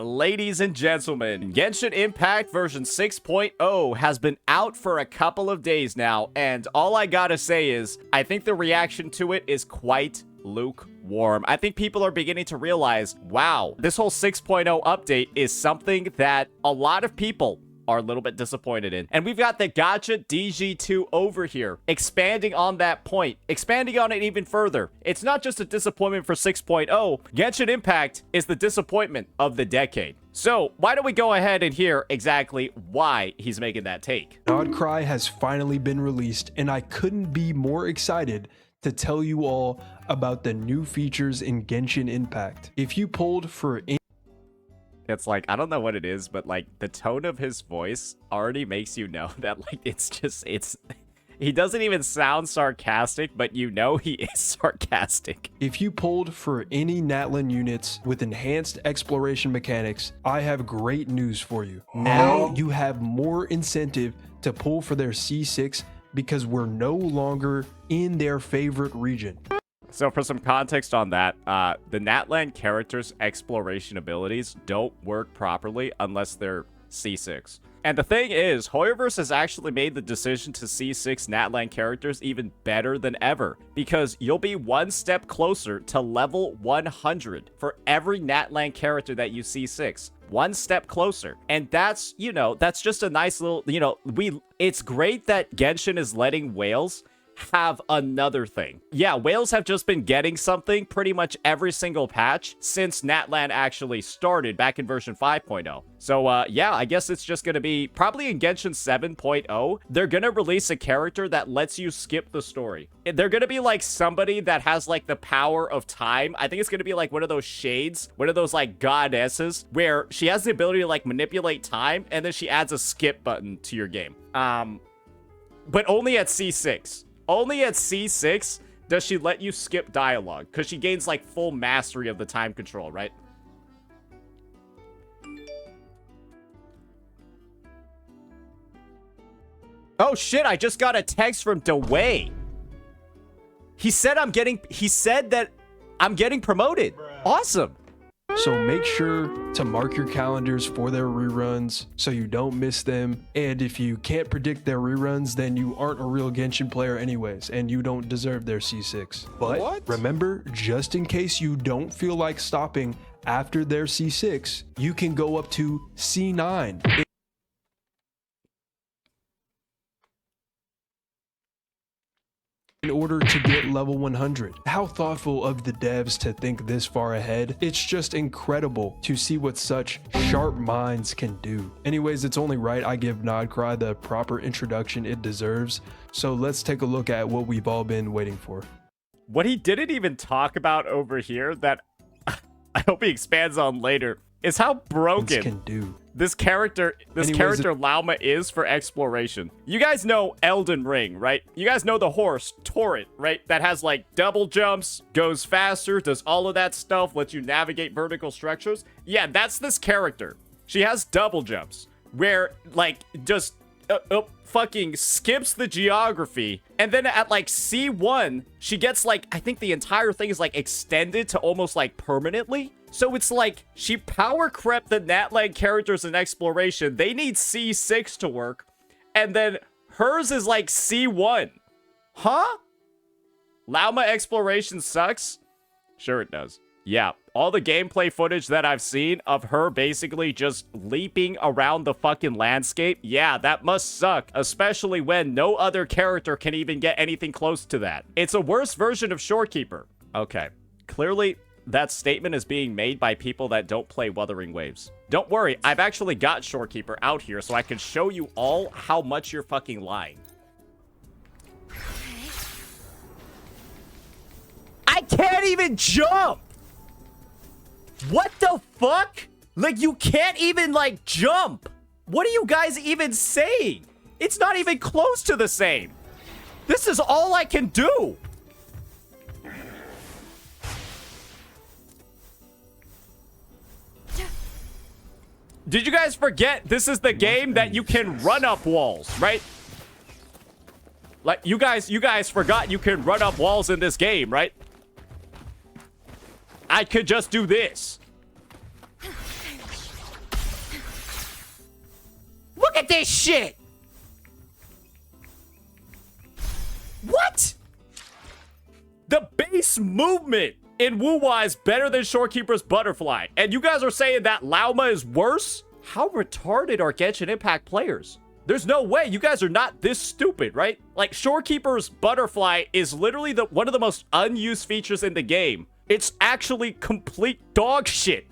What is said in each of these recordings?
Ladies and gentlemen, Genshin Impact version 6.0 has been out for a couple of days now, and all I gotta say is, I think the reaction to it is quite lukewarm. I think people are beginning to realize, wow, this whole 6.0 update is something that a lot of people are a little bit disappointed in. And we've got the Gacha DG2 over here, expanding on that point, expanding on it even further. It's not just a disappointment for 6.0, Genshin Impact is the disappointment of the decade. So, why don't we go ahead and hear exactly why he's making that take. Nod-Krai has finally been released, and I couldn't be more excited to tell you all about the new features in Genshin Impact. If you pulled for It's like, I don't know what it is, but like the tone of his voice already makes you know that like he doesn't even sound sarcastic, but you know he is sarcastic. If you pulled for any Natlan units with enhanced exploration mechanics, I have great news for you. Now you have more incentive to pull for their C6 because we're no longer in their favorite region. So for some context on that, the Natlan characters' exploration abilities don't work properly unless they're C6. And the thing is, Hoyoverse has actually made the decision to C6 Natlan characters even better than ever, because you'll be one step closer to level 100 for every Natlan character that you C6. One step closer. And that's, you know, that's just a nice little, you know, it's great that Genshin is letting whales have another thing. Yeah, whales have just been getting something pretty much every single patch since Natlan actually started back in version 5.0. So, yeah, I guess it's just gonna be, probably in Genshin 7.0, they're gonna release a character that lets you skip the story. They're gonna be like somebody that has like the power of time. I think it's gonna be like one of those shades, one of those like goddesses, where she has the ability to like manipulate time, and then she adds a skip button to your game. But only at C6. Only at C6 does she let you skip dialogue, because she gains like full mastery of the time control, right? Oh shit, I just got a text from DeWay. He said that I'm getting promoted. Awesome. So make sure to mark your calendars for their reruns so you don't miss them. And if you can't predict their reruns, then you aren't a real Genshin player anyways, and you don't deserve their C6. But remember, just in case you don't feel like stopping after their C6, you can go up to C9. In order to get level 100. How thoughtful of the devs to think this far ahead. It's just incredible to see what such sharp minds can do. Anyways, it's only right I give Nod-Krai the proper introduction it deserves. So let's take a look at what we've all been waiting for. What he didn't even talk about over here that I hope he expands on later is how broken this character Llama is for exploration. You guys know Elden Ring, right? You guys know the horse, Torrent, right? That has like double jumps, goes faster, does all of that stuff, lets you navigate vertical structures. Yeah, that's this character. She has double jumps where like just fucking skips the geography, and then at like C1 she gets like, I think the entire thing is like extended to almost like permanently. So it's like she power crept the Natlan characters in exploration. They need C6 to work, and then hers is like C1. Huh? Llama exploration sucks? Sure it does. Yeah, all the gameplay footage that I've seen of her basically just leaping around the fucking landscape, yeah, that must suck, especially when no other character can even get anything close to that. It's a worse version of Shorekeeper. Okay, clearly that statement is being made by people that don't play Wuthering Waves. Don't worry, I've actually got Shorekeeper out here so I can show you all how much you're fucking lying. I can't even jump! What the fuck? Like, you can't even, like, jump. What are you guys even saying? It's not even close to the same. This is all I can do. Did you guys forget this is the game that you can run up walls, right? Like, you guys forgot you can run up walls in this game, right? I could just do this. this shit! What? The base movement in Wu-Wai is better than Shorekeeper's Butterfly. And you guys are saying that Llama is worse? How retarded are Genshin Impact players? There's no way. You guys are not this stupid, right? Like, Shorekeeper's Butterfly is literally one of the most unused features in the game. It's actually complete dog shit.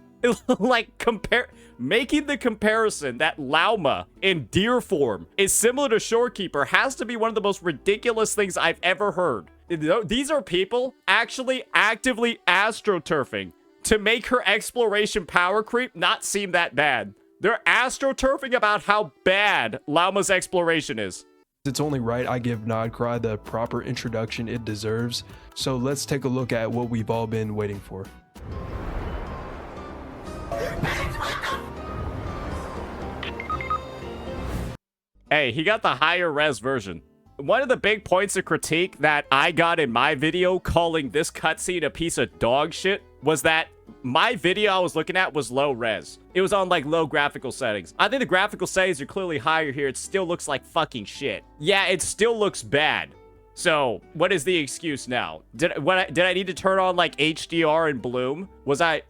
Like, making the comparison that Llama in deer form is similar to Shorekeeper has to be one of the most ridiculous things I've ever heard. These are people actually actively astroturfing to make her exploration power creep not seem that bad. They're astroturfing about how bad Llama's exploration is. It's only right I give Nod-Krai the proper introduction it deserves. So let's take a look at what we've all been waiting for. Hey, he got the higher res version. One of the big points of critique that I got in my video calling this cutscene a piece of dog shit was that my video I was looking at was low res. It was on like low graphical settings. I think the graphical settings are clearly higher here. It still looks like fucking shit. Yeah, it still looks bad. So what is the excuse now? Did I need to turn on like HDR and bloom? Was I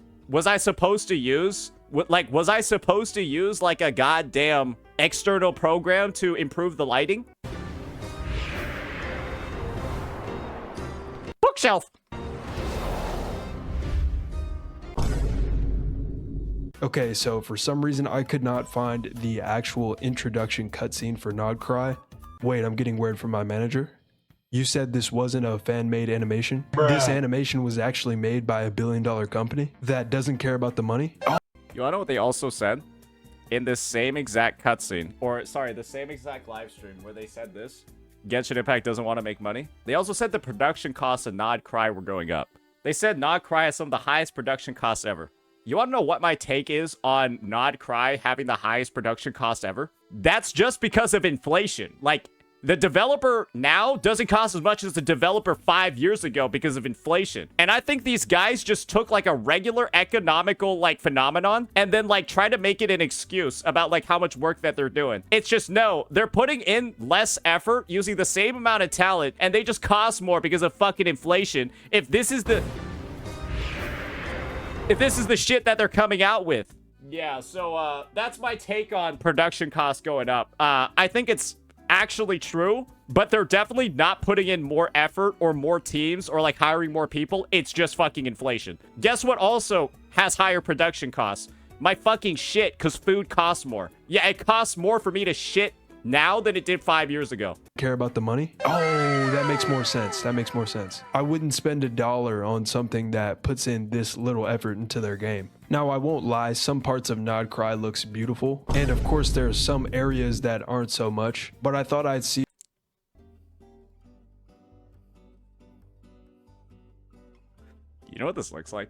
supposed to use like a goddamn external program to improve the lighting? Bookshelf. Okay, so for some reason I could not find the actual introduction cutscene for Nod-Krai. Wait, I'm getting word from my manager. You said this wasn't a fan-made animation? Bruh. This animation was actually made by $1 billion company that doesn't care about the money? You wanna know what they also said? In this same exact cutscene, or sorry, the same exact live stream where they said this, Genshin Impact doesn't want to make money. They also said the production costs of Nod-Krai were going up. They said Nod-Krai has some of the highest production costs ever. You want to know what my take is on Nod-Krai having the highest production cost ever? That's just because of inflation. Like, the developer now doesn't cost as much as the developer 5 years ago because of inflation. And I think these guys just took like a regular economical like phenomenon and then like try to make it an excuse about like how much work that they're doing. It's just no, they're putting in less effort using the same amount of talent and they just cost more because of fucking inflation. If this is the shit that they're coming out with. Yeah, so that's my take on production costs going up. I think it's actually true, but they're definitely not putting in more effort or more teams or like hiring more people. It's just fucking inflation. Guess what also has higher production costs? My fucking shit, because food costs more. Yeah, it costs more for me to shit now than it did 5 years ago. Care about the money? Oh, that makes more sense. That makes more sense. I wouldn't spend $1 on something that puts in this little effort into their game. Now, I won't lie, some parts of Nod-Krai looks beautiful, and of course there's some areas that aren't so much, but I thought I'd see. You know what this looks like?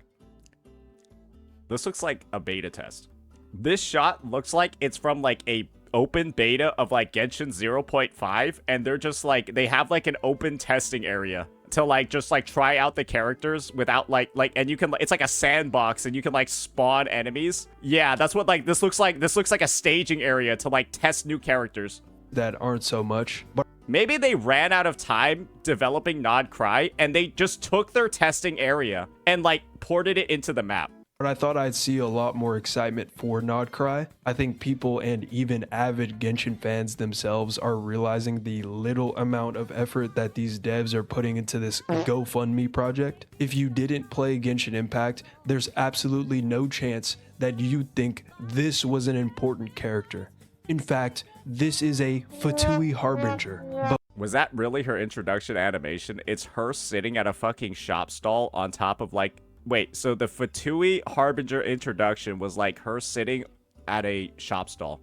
This looks like a beta test. This shot looks like it's from like a open beta of like Genshin 0.5, and they're just like, they have like an open testing area to like just like try out the characters without like and you can, it's like a sandbox and you can like spawn enemies. Yeah, that's what like this looks like. This looks like a staging area to like test new characters that aren't so much, but maybe they ran out of time developing Nod-Krai and they just took their testing area and like ported it into the map. But I thought I'd see a lot more excitement for Nod-Krai. I think people and even avid Genshin fans themselves are realizing the little amount of effort that these devs are putting into this GoFundMe project. If you didn't play Genshin Impact, there's absolutely no chance that you'd think this was an important character. In fact, this is a Fatui Harbinger. Was that really her introduction animation? It's her sitting at a fucking shop stall on top of like... Wait, so the Fatui Harbinger introduction was like her sitting at a shop stall.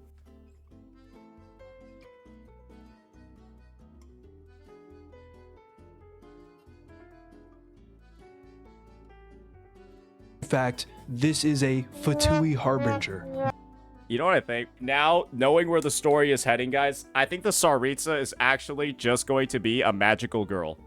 In fact, this is a Fatui Harbinger. You know what I think? Now, knowing where the story is heading, guys, I think the Tsaritsa is actually just going to be a magical girl.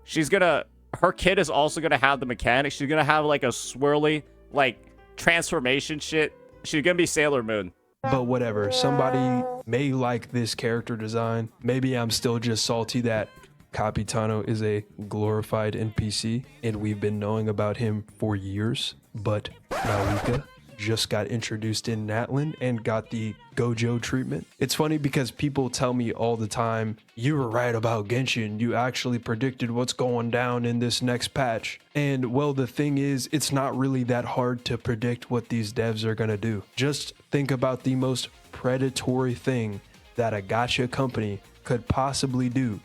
She's gonna... Her kid is also going to have the mechanics. She's going to have, like, a swirly, like, transformation shit. She's going to be Sailor Moon. But whatever, somebody may like this character design. Maybe I'm still just salty that Capitano is a glorified NPC and we've been knowing about him for years. But Naoika just got introduced in Natlan and got the Gojo treatment. It's funny because people tell me all the time, you were right about Genshin. You actually predicted what's going down in this next patch. And well, the thing is, it's not really that hard to predict what these devs are gonna do. Just think about the most predatory thing that a gacha company could possibly do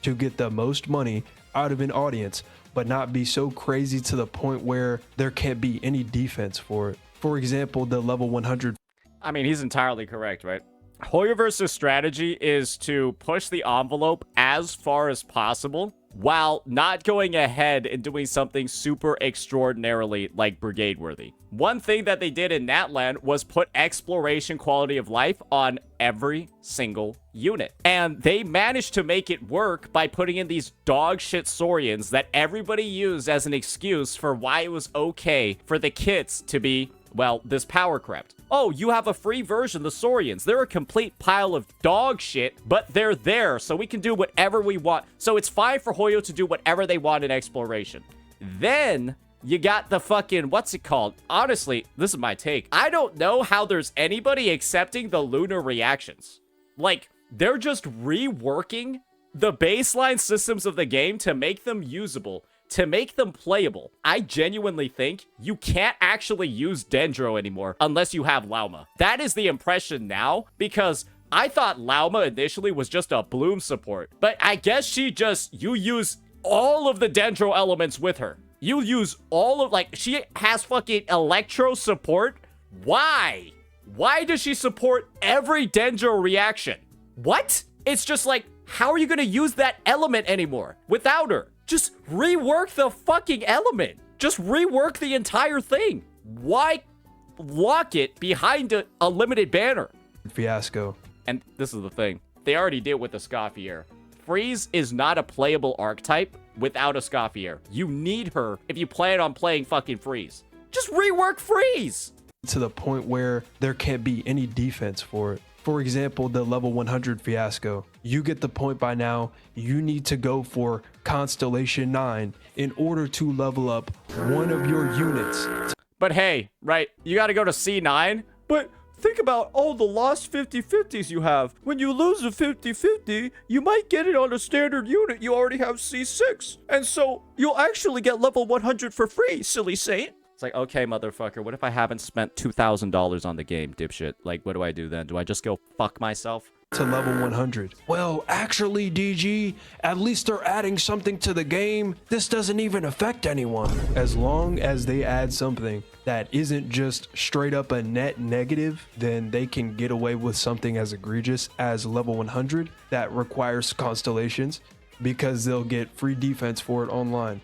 to get the most money out of an audience, but not be so crazy to the point where there can't be any defense for it. For example, the level 100. I mean, he's entirely correct, right? Hoyoverse's strategy is to push the envelope as far as possible while not going ahead and doing something super extraordinarily like brigade worthy. One thing that they did in Natlan was put exploration quality of life on every single unit. And they managed to make it work by putting in these dog shit Saurians that everybody used as an excuse for why it was okay for the kits to be, well, this power crept. Oh, you have a free version, the Saurians. They're a complete pile of dog shit, but they're there, so we can do whatever we want. So it's fine for Hoyo to do whatever they want in exploration. Then you got the fucking, what's it called? Honestly, this is my take. I don't know how there's anybody accepting the lunar reactions. Like, they're just reworking the baseline systems of the game to make them usable, to make them playable. I genuinely think you can't actually use Dendro anymore unless you have Llama. That is the impression now, because I thought Llama initially was just a Bloom support, but I guess you use all of the Dendro elements with her. You use all of, like, she has fucking Electro support. Why? Why does she support every Dendro reaction? What? It's just like, how are you gonna use that element anymore without her? Just rework the fucking element. Just rework the entire thing. Why lock it behind a limited banner? Fiasco. And this is the thing. They already did with the Scoffier. Freeze is not a playable archetype without a Scoffier. You need her if you plan on playing fucking Freeze. Just rework Freeze! To the point where there can't be any defense for it. For example, the level 100 Fiasco. You get the point by now, you need to go for Constellation 9 in order to level up one of your units. But hey, right, you gotta go to C9? But think about all the lost 50-50s you have. When you lose a 50-50, you might get it on a standard unit you already have C6. And so you'll actually get level 100 for free, silly saint. It's like, okay, motherfucker, what if I haven't spent $2,000 on the game, dipshit? Like, what do I do then? Do I just go fuck myself? To level 100. Well, actually, DG, at least they're adding something to the game. This doesn't even affect anyone. As long as they add something that isn't just straight up a net negative, then they can get away with something as egregious as level 100 that requires constellations, because they'll get free defense for it online.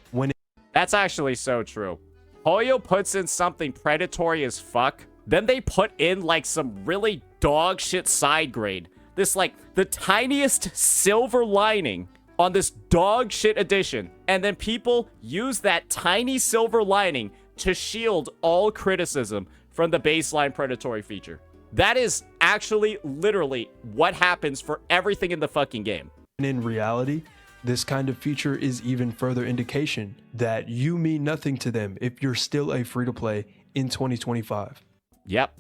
That's actually so true. Hoyo puts in something predatory as fuck, then they put in like some really dog shit side grade. This like the tiniest silver lining on this dog shit edition. And then people use that tiny silver lining to shield all criticism from the baseline predatory feature. That is actually literally what happens for everything in the fucking game. And in reality, this kind of feature is even further indication that you mean nothing to them if you're still a free-to-play in 2025. Yep.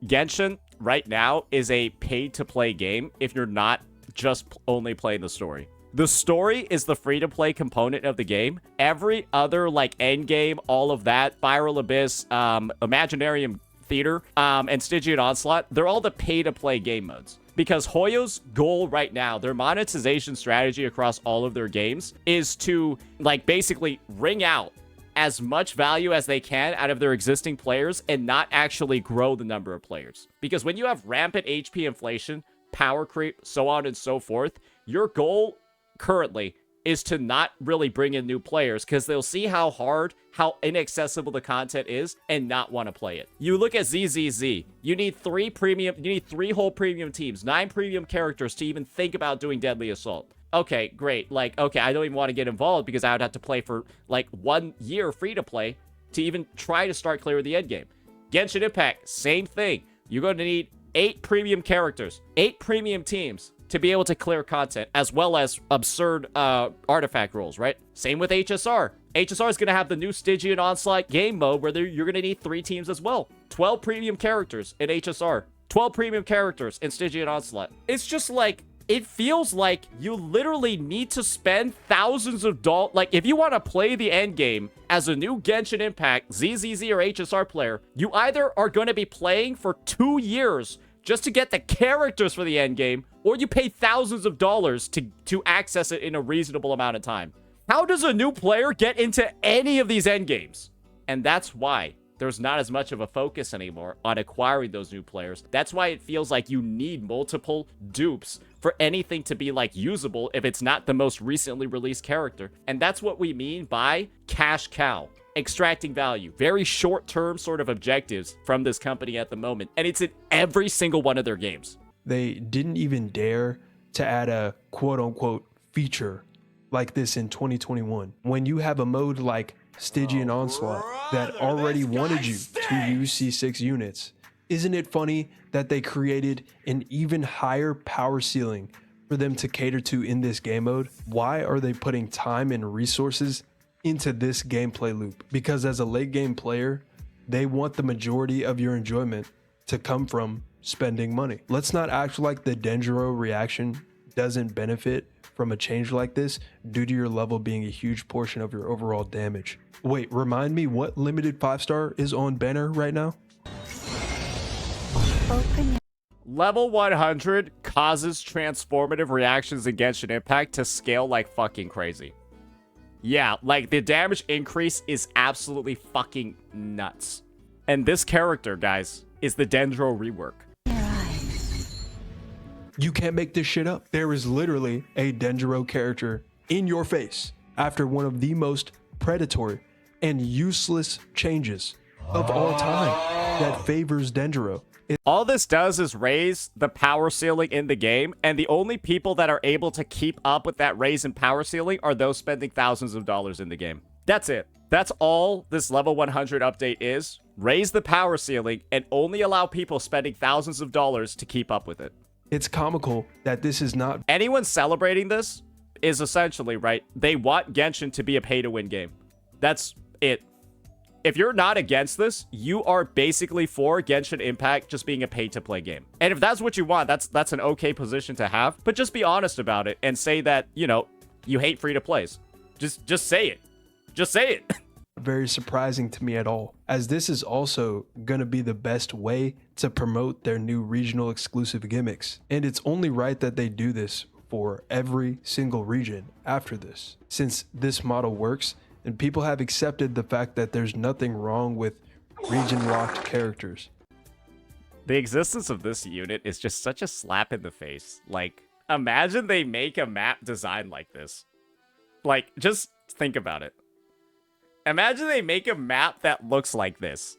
Genshin right now is a pay-to-play game if you're not just only playing the story. The story is the free-to-play component of the game. Every other, like, endgame, all of that, Spiral Abyss, Imaginarium Theater, and Stygian Onslaught, they're all the pay-to-play game modes. Because Hoyo's goal right now, their monetization strategy across all of their games, is to, like, basically wring out as much value as they can out of their existing players and not actually grow the number of players. Because when you have rampant HP inflation, power creep, so on and so forth, your goal currently is to not really bring in new players because they'll see how hard, how inaccessible the content is and not want to play it. You look at ZZZ, you need 3 whole premium teams, 9 premium characters to even think about doing Deadly Assault. Okay, great. Like, okay, I don't even want to get involved because I would have to play for like 1 year free to play to even try to start clear the end game. Genshin Impact, same thing. You're going to need 8 premium characters, 8 premium teams to be able to clear content, as well as absurd artifact rolls, right? Same with HSR. HSR is going to have the new Stygian Onslaught game mode where you're going to need 3 teams as well. 12 premium characters in HSR. 12 premium characters in Stygian Onslaught. It's just like, it feels like you literally need to spend thousands of dollars. Like, if you want to play the end game as a new Genshin Impact, ZZZ, or HSR player, you either are going to be playing for 2 years just to get the characters for the end game, or you pay thousands of dollars to access it in a reasonable amount of time. How does a new player get into any of these end games? And that's why there's not as much of a focus anymore on acquiring those new players. That's why it feels like you need multiple dupes for anything to be like usable if it's not the most recently released character. And that's what we mean by cash cow. Extracting value. Very short-term sort of objectives from this company at the moment. And it's in every single one of their games. They didn't even dare to add a quote-unquote feature like this in 2021. When you have a mode like Stygian Onslaught that already wanted you to use C6 units. Isn't it funny that they created an even higher power ceiling for them to cater to in this game mode? Why are they putting time and resources into this gameplay loop? Because as a late game player, they want the majority of your enjoyment to come from spending money. Let's not act like the Dendro reaction doesn't benefit from a change like this due to your level being a huge portion of your overall damage. Wait, remind me what limited 5-star is on banner right now? Level 100 causes transformative reactions in Genshin Impact to scale like fucking crazy. Yeah, like the damage increase is absolutely fucking nuts. And this character, guys, is the Dendro rework. You can't make this shit up. There is literally a Dendro character in your face after one of the most predatory and useless changes of all time that favors Dendro. All this does is raise the power ceiling in the game, and the only people that are able to keep up with that raise in power ceiling are those spending thousands of dollars in the game. That's it. That's all this level 100 update is. Raise the power ceiling and only allow people spending thousands of dollars to keep up with it. It's comical that this is not... Anyone celebrating this is essentially, right, they want Genshin to be a pay-to-win game. That's it. If you're not against this, you are basically for Genshin Impact just being a pay-to-play game. And if that's what you want, that's an okay position to have. But just be honest about it and say that, you know, you hate free-to-plays. Just say it. Just say it. Very surprising to me at all, as this is also going to be the best way to promote their new regional exclusive gimmicks. And it's only right that they do this for every single region after this, since this model works and people have accepted the fact that there's nothing wrong with region locked characters. The existence of this unit is just such a slap in the face. Like, imagine they make a map design like this. Like, just think about it. Imagine they make a map that looks like this.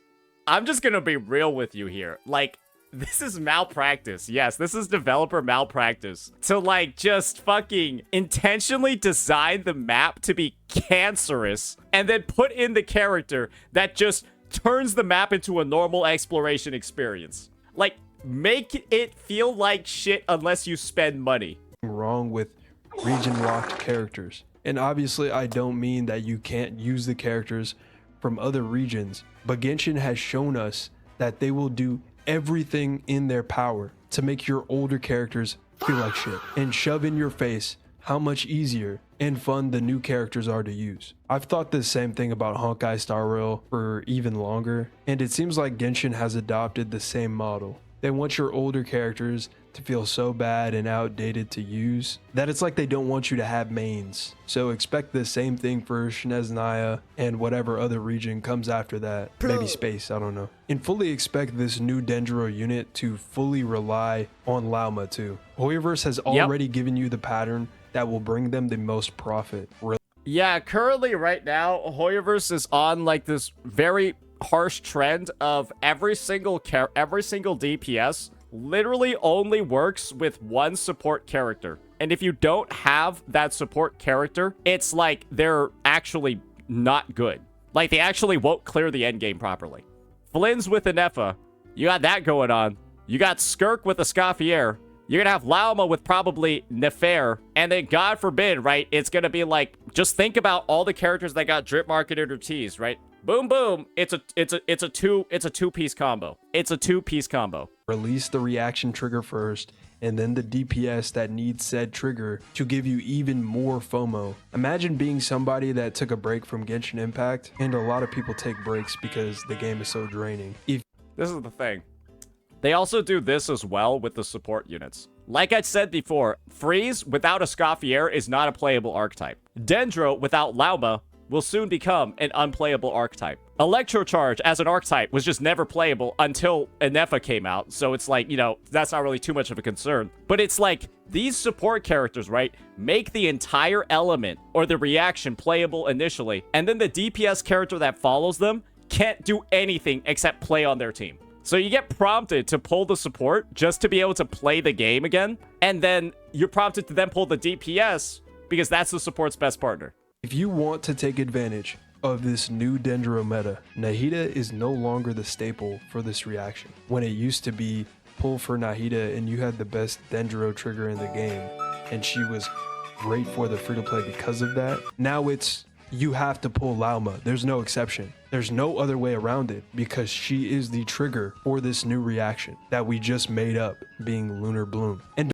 I'm just gonna be real with you here. Like, this is malpractice. Yes, this is developer malpractice. To, like, just fucking intentionally design the map to be cancerous and then put in the character that just turns the map into a normal exploration experience. Like, make it feel like shit unless you spend money. Wrong with region locked characters. And obviously, I don't mean that you can't use the characters from other regions, but Genshin has shown us that they will do everything in their power to make your older characters feel like shit and shove in your face how much easier and fun the new characters are to use. I've thought the same thing about Honkai Star Rail for even longer, and it seems like Genshin has adopted the same model. They want your older characters to feel so bad and outdated to use that it's like they don't want you to have mains. So expect the same thing for Snezhnaya and whatever other region comes after that. Maybe space, I don't know. And fully expect this new Dendro unit to fully rely on Llama too. Hoyoverse has already given you the pattern that will bring them the most profit. Yeah, currently right now, Hoyoverse is on like this very harsh trend of every single DPS literally only works with one support character. And if you don't have that support character, it's like they're actually not good. Like, they actually won't clear the end game properly. Flynn's with Anefa. You got that going on. You got Skirk with a Scaffier. You're gonna have Llama with probably Nefer, and then God forbid, right? It's gonna be like, just think about all the characters that got drip marketed or teased, right? Boom, boom. It's a two-piece combo. It's a two-piece combo. Release the reaction trigger first, and then the DPS that needs said trigger to give you even more FOMO. Imagine being somebody that took a break from Genshin Impact, and a lot of people take breaks because the game is so draining. This is the thing. They also do this as well with the support units. Like I said before, Freeze without a Scaffier is not a playable archetype. Dendro without Llama will soon become an unplayable archetype. Electrocharge as an archetype was just never playable until Enefa came out, so it's like, you know, that's not really too much of a concern. But it's like, these support characters, right, make the entire element or the reaction playable initially, and then the DPS character that follows them can't do anything except play on their team. So you get prompted to pull the support just to be able to play the game again, and then you're prompted to then pull the DPS because that's the support's best partner. If you want to take advantage of this new Dendro meta, Nahida is no longer the staple for this reaction. When it used to be pull for Nahida and you had the best Dendro trigger in the game, and she was great for the free-to-play because of that, now it's you have to pull Llama. There's no exception. There's no other way around it because she is the trigger for this new reaction that we just made up, being Lunar Bloom. And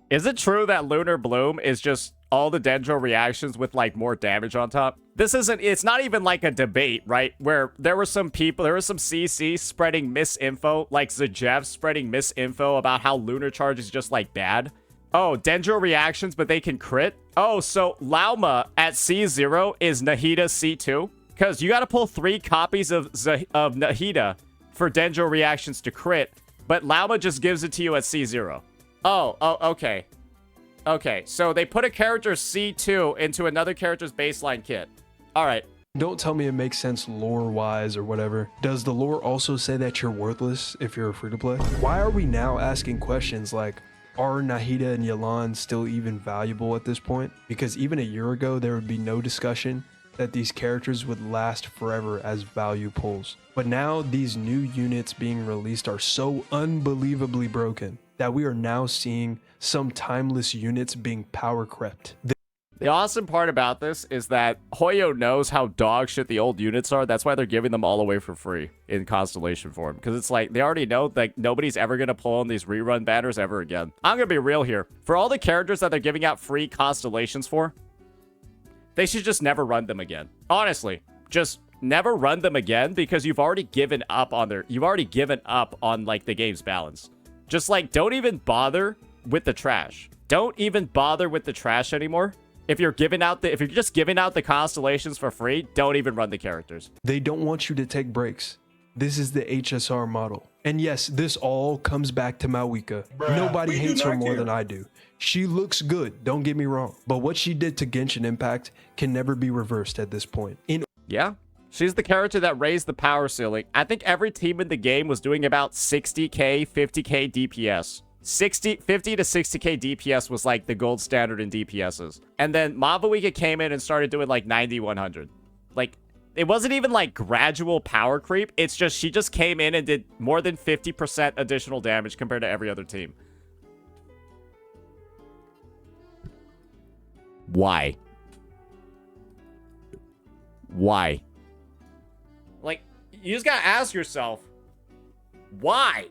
is it true that Lunar Bloom is just all the Dendro reactions with like more damage on top? It's not even like a debate, right? Where there were some CC spreading misinfo, like Zajev spreading misinfo about how Lunar Charge is just like bad. Oh, Dendro reactions, but they can crit? Oh, so Llama at C0 is Nahida C2? Because you got to pull 3 copies of Nahida for Dendro reactions to crit, but Llama just gives it to you at C0. Oh, okay. Okay, so they put a character C2 into another character's baseline kit. All right. Don't tell me it makes sense lore-wise or whatever. Does the lore also say that you're worthless if you're a free-to-play? Why are we now asking questions like, are Nahida and Yelan still even valuable at this point? Because even a year ago, there would be no discussion that these characters would last forever as value pulls. But now these new units being released are so unbelievably broken that we are now seeing some timeless units being power crept. The awesome part about this is that Hoyo knows how dog shit the old units are. That's why they're giving them all away for free in Constellation form. Because it's like, they already know that nobody's ever going to pull on these rerun banners ever again. I'm going to be real here. For all the characters that they're giving out free Constellations for, they should just never run them again. Honestly, just never run them again because you've already given up on like the game's balance. Just like, don't even bother with the trash. Don't even bother with the trash anymore. If you're just giving out the Constellations for free, don't even run the characters. They don't want you to take breaks. This is the HSR model. And yes, this all comes back to Mawika. Nobody hates her more than I do. She looks good, don't get me wrong. But what she did to Genshin Impact can never be reversed at this point. Yeah, she's the character that raised the power ceiling. I think every team in the game was doing about 60k, 50k DPS. 50 to 60k DPS was like the gold standard in DPSs. And then Mavawika came in and started doing like 90, 100. Like, it wasn't even like gradual power creep. It's just, she just came in and did more than 50% additional damage compared to every other team. Why? Why? Like, you just gotta ask yourself, why?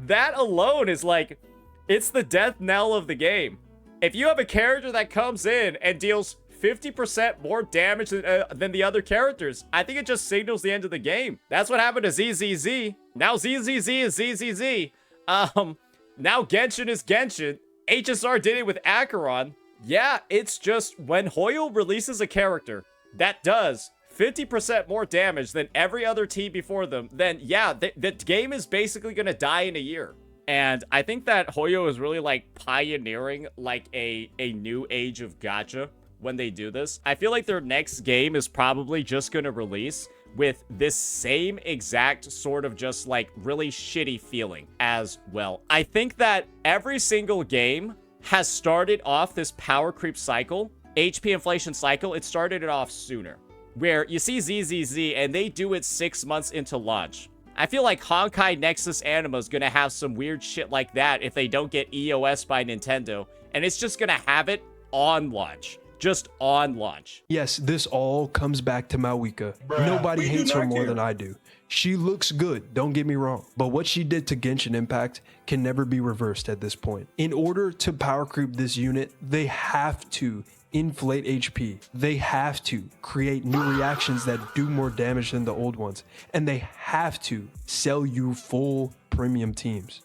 That alone is like, it's the death knell of the game. If you have a character that comes in and deals 50% more damage than the other characters, I think it just signals the end of the game. That's what happened to ZZZ. Now ZZZ is ZZZ. Now Genshin is Genshin. HSR did it with Acheron. Yeah, it's just when Hoyo releases a character that does 50% more damage than every other team before them, then yeah, the game is basically going to die in a year. And I think that Hoyo is really like pioneering like a new age of gacha when they do this. I feel like their next game is probably just going to release with this same exact sort of just like really shitty feeling as well. I think that every single game has started off this power creep cycle, HP inflation cycle. It started it off sooner, where you see ZZZ and they do it 6 months into launch. I feel like Honkai Nexus Anima is gonna have some weird shit like that if they don't get EOS by Nintendo. And it's just gonna have it on launch. Just on launch. Yes, this all comes back to Maoika. Nobody hates her more than I do. She looks good, don't get me wrong, but what she did to Genshin Impact can never be reversed at this point. In order to power creep this unit, they have to inflate HP. They have to create new reactions that do more damage than the old ones, and they have to sell you full premium teams.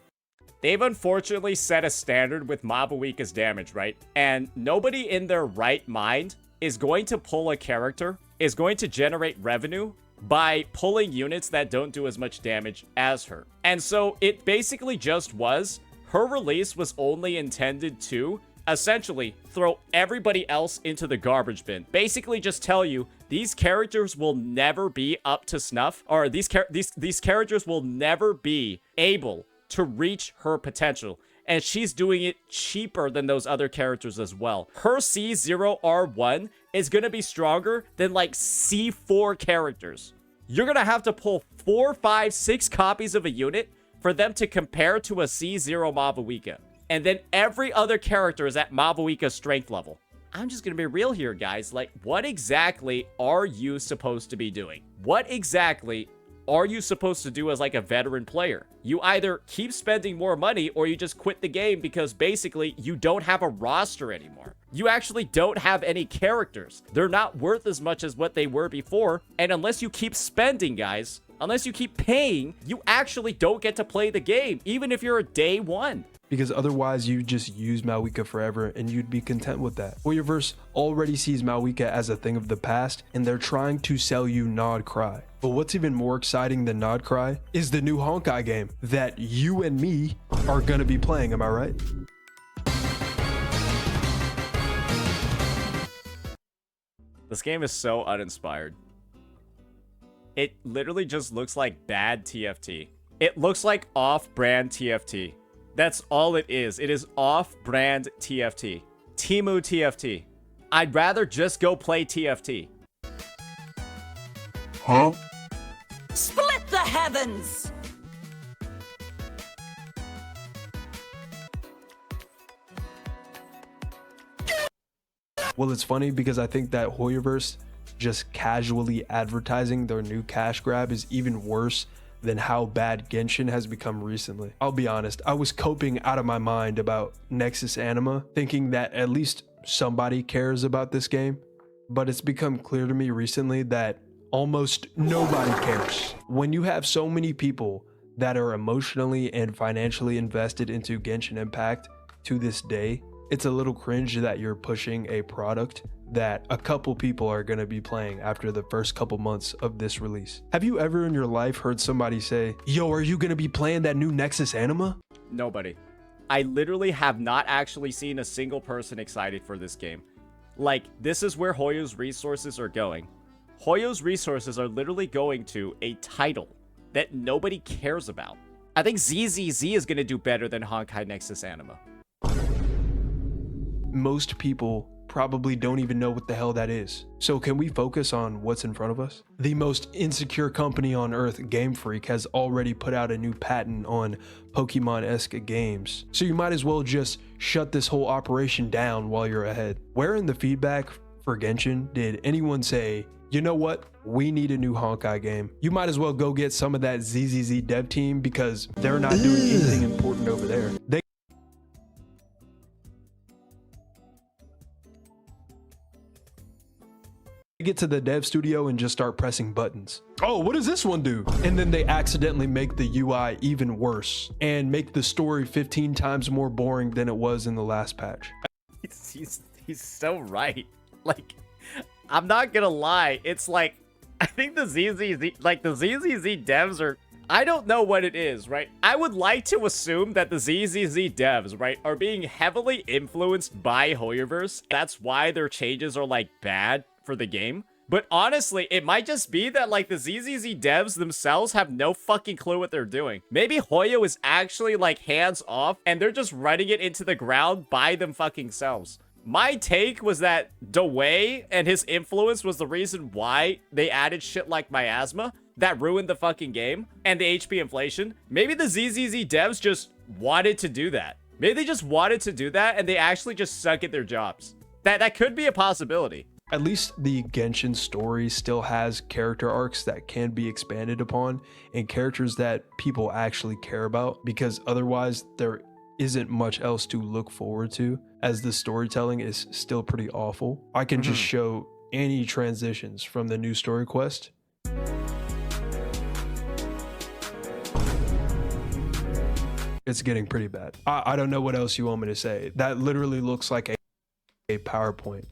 They've unfortunately set a standard with Mabuika's damage, right? And nobody in their right mind is going to pull a character, is going to generate revenue by pulling units that don't do as much damage as her. And so it basically just was, her release was only intended to essentially throw everybody else into the garbage bin. Basically just tell you, these characters will never be up to snuff, or these characters will never be able to reach her potential. And she's doing it cheaper than those other characters as well. Her C0R1 is going to be stronger than like C4 characters. You're going to have to pull 4, 5, 6 copies of a unit for them to compare to a C0 Mabuika. And then every other character is at Mabuika's strength level. I'm just going to be real here, guys. Like, what exactly are you supposed to be doing? What exactly are you supposed to do as like a veteran player? You either keep spending more money or you just quit the game because basically you don't have a roster anymore. You actually don't have any characters. They're not worth as much as what they were before. And unless you keep spending, guys, unless you keep paying, you actually don't get to play the game, even if you're a day one. Because otherwise you just use Maoika forever and you'd be content with that. Hoyoverse already sees Maoika as a thing of the past and they're trying to sell you Nod-Krai. But what's even more exciting than Nod-Krai is the new Honkai game that you and me are gonna be playing, am I right? This game is so uninspired. It literally just looks like bad TFT. It looks like off-brand TFT. That's all it is. It is off-brand TFT. Temu TFT. I'd rather just go play TFT. Huh? Split the heavens! Well, it's funny because I think that Hoyoverse just casually advertising their new cash grab is even worse than how bad Genshin has become recently. I'll be honest, I was coping out of my mind about Nexus Anima, thinking that at least somebody cares about this game, but it's become clear to me recently that almost nobody cares. When you have so many people that are emotionally and financially invested into Genshin Impact to this day, it's a little cringe that you're pushing a product that a couple people are going to be playing after the first couple months of this release. Have you ever in your life heard somebody say, yo, are you going to be playing that new Nexus Anima? Nobody. I literally have not actually seen a single person excited for this game. Like, this is where Hoyo's resources are going. Hoyo's resources are literally going to a title that nobody cares about. I think ZZZ is going to do better than Honkai Nexus Anima. Most people probably don't even know what the hell that is. So can we focus on what's in front of us? The most insecure company on earth, Game Freak, has already put out a new patent on Pokemon-esque games. So you might as well just shut this whole operation down while you're ahead. Where in the feedback for Genshin did anyone say, you know what? We need a new Honkai game. You might as well go get some of that ZZZ dev team because they're not doing anything important over there. They get to the dev studio and just start pressing buttons. Oh, what does this one do? And then they accidentally make the UI even worse and make the story 15 times more boring than it was in the last patch. He's so right. Like, I'm not gonna lie. It's like, I think the ZZZ devs are, I don't know what it is, right? I would like to assume that the ZZZ devs, right, are being heavily influenced by Hoyoverse. That's why their changes are like bad for the game. But honestly, it might just be that like the ZZZ devs themselves have no fucking clue what they're doing. Maybe Hoyo is actually like hands off and they're just running it into the ground by them fucking selves. My take was that Dewey and his influence was the reason why they added shit like miasma. that ruined the fucking game and the HP inflation. Maybe the ZZZ devs just wanted to do that. Maybe they just wanted to do that and they actually just suck at their jobs. That could be a possibility. At least the Genshin story still has character arcs that can be expanded upon and characters that people actually care about, because otherwise there isn't much else to look forward to, as the storytelling is still pretty awful. I can just show any transitions from the new story quest. It's getting pretty bad. I don't know what else you want me to say. That literally looks like a PowerPoint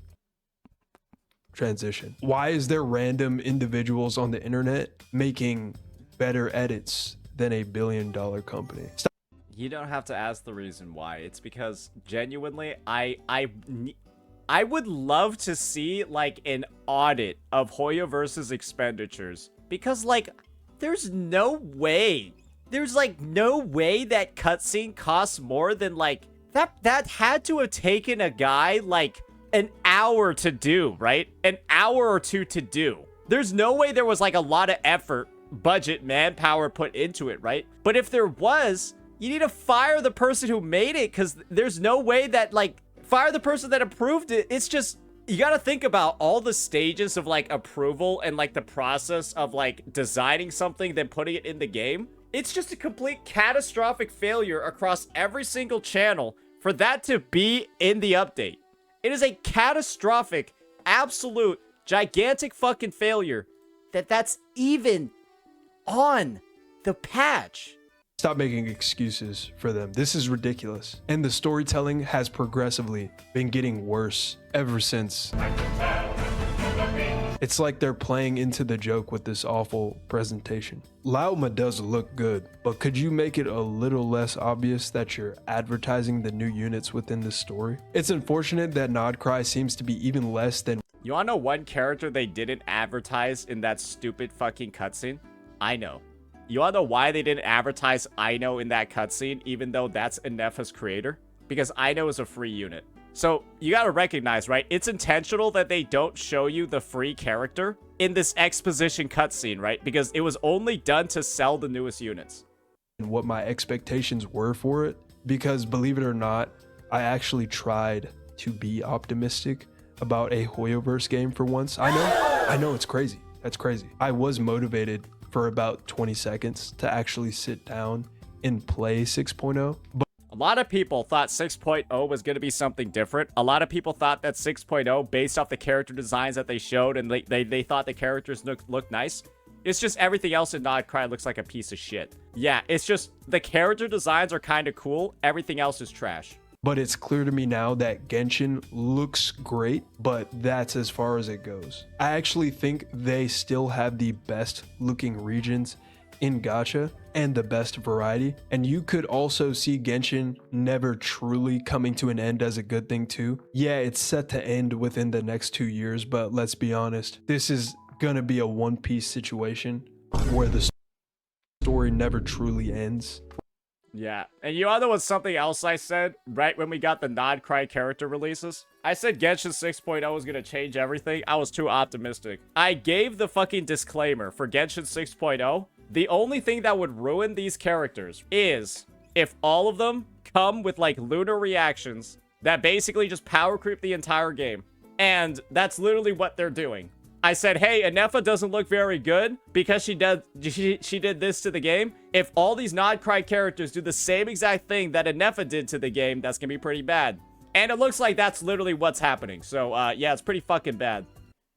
transition. Why is there random individuals on the internet making better edits than a billion-dollar company? Stop. You don't have to ask the reason why. It's because genuinely, I would love to see like an audit of Hoyoverse's expenditures, because like there's no way that cutscene costs more than like that had to have taken a guy like an hour to do, right? An hour or two to do. There's no way there was like a lot of effort, budget, manpower put into it, right? But if there was, you need to fire the person who made it, because there's no way that like fire the person that approved it. It's just, you got to think about all the stages of like approval and like the process of like designing something then putting it in the game. It's just a complete catastrophic failure across every single channel for that to be in the update. It is a catastrophic, absolute, gigantic fucking failure that's even on the patch. Stop making excuses for them. This is ridiculous. And the storytelling has progressively been getting worse ever since. It's like they're playing into the joke with this awful presentation. Llama does look good, but could you make it a little less obvious that you're advertising the new units within the story? It's unfortunate that Nod-Krai seems to be even less than... You wanna know one character they didn't advertise in that stupid fucking cutscene? Ino. You wanna know why they didn't advertise Ino in that cutscene, even though that's Inefa's creator? Because Ino is a free unit. So you gotta recognize, right? It's intentional that they don't show you the free character in this exposition cutscene, right? Because it was only done to sell the newest units. And what my expectations were for it, because believe it or not, I actually tried to be optimistic about a Hoyoverse game for once. I know it's crazy. That's crazy. I was motivated for about 20 seconds to actually sit down and play 6.0, but a lot of people thought 6.0 was going to be something different. A lot of people thought that 6.0, based off the character designs that they showed, and they thought the characters looked nice. It's just everything else in Nod-Krai looks like a piece of shit. Yeah, it's just the character designs are kind of cool. Everything else is trash. But it's clear to me now that Genshin looks great, but that's as far as it goes. I actually think they still have the best looking regions in gacha and the best variety, and you could also see Genshin never truly coming to an end as a good thing too. Yeah, it's set to end within the next 2 years, but let's be honest, this is gonna be a one-piece situation where the story never truly ends. Yeah, and you all know what's something else I said right when we got the Nod-Krai character releases? I said Genshin 6.0 was gonna change everything. I was too optimistic. I gave the fucking disclaimer for Genshin 6.0. The only thing that would ruin these characters is if all of them come with like lunar reactions that basically just power creep the entire game. And that's literally what they're doing. I said, hey, Inefa doesn't look very good because she did this to the game. If all these Nod-Krai characters do the same exact thing that Inefa did to the game, that's gonna be pretty bad. And it looks like that's literally what's happening. So yeah, it's pretty fucking bad.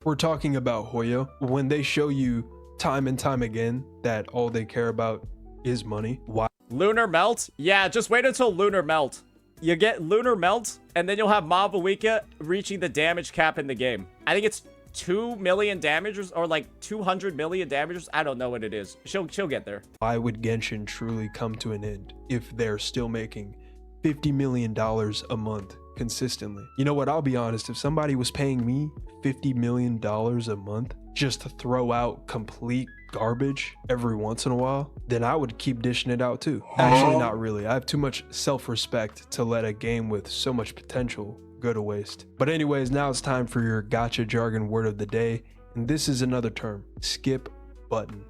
We're talking about Hoyo. When they show you time and time again that all they care about is money. Why? Lunar Melt? Yeah, just wait until Lunar Melt. You get Lunar Melt, and then you'll have Mavawika reaching the damage cap in the game. I think it's 2 million damagers or like 200 million damagers. I don't know what it is. She'll get there. Why would Genshin truly come to an end if they're still making $50 million a month consistently? You know what? I'll be honest. If somebody was paying me $50 million a month just to throw out complete garbage every once in a while, then I would keep dishing it out too. Actually, not really. I have too much self-respect to let a game with so much potential go to waste. But anyways, now it's time for your gacha jargon word of the day. And this is another term: skip button.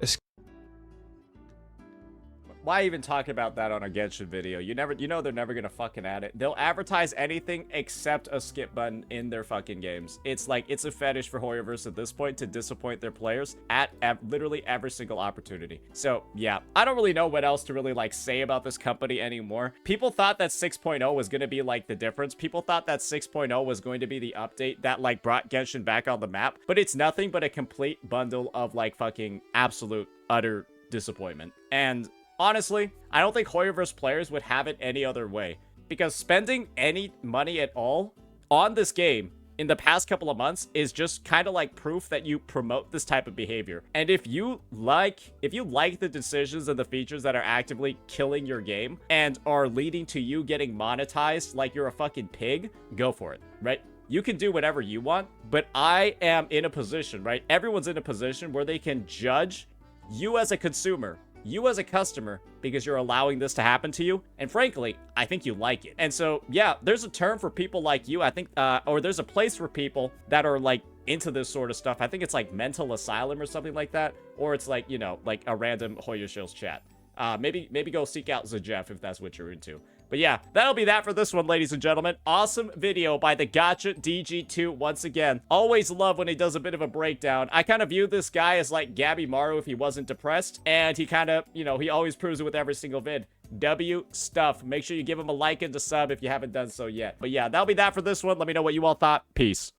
Why even talk about that on a Genshin video? You know they're never gonna fucking add it. They'll advertise anything except a skip button in their fucking games. It's like, it's a fetish for Hoyoverse at this point to disappoint their players at literally every single opportunity. So yeah, I don't really know what else to really like say about this company anymore. People thought that 6.0 was gonna be like the difference. People thought that 6.0 was going to be the update that like brought Genshin back on the map, but it's nothing but a complete bundle of like fucking absolute utter disappointment. And honestly, I don't think Hoyoverse players would have it any other way, because spending any money at all on this game in the past couple of months is just kind of like proof that you promote this type of behavior. And if you like the decisions and the features that are actively killing your game and are leading to you getting monetized like you're a fucking pig, go for it, right? You can do whatever you want, but I am in a position, right? Everyone's in a position where they can judge you as a consumer, you as a customer, because you're allowing this to happen to you. And frankly, I think you like it. And so, yeah, there's a term for people like you, I think, or there's a place for people that are like into this sort of stuff. I think it's like mental asylum or something like that. Or it's like, you know, like a random Hoya Shills chat. Maybe go seek out Zajeff if that's what you're into. But yeah, that'll be that for this one, ladies and gentlemen. Awesome video by the Gotcha DG2 once again. Always love when he does a bit of a breakdown. I kind of view this guy as like Gabby Maru if he wasn't depressed. And he kind of, you know, he always proves it with every single vid. W stuff. Make sure you give him a like and a sub if you haven't done so yet. But yeah, that'll be that for this one. Let me know what you all thought. Peace.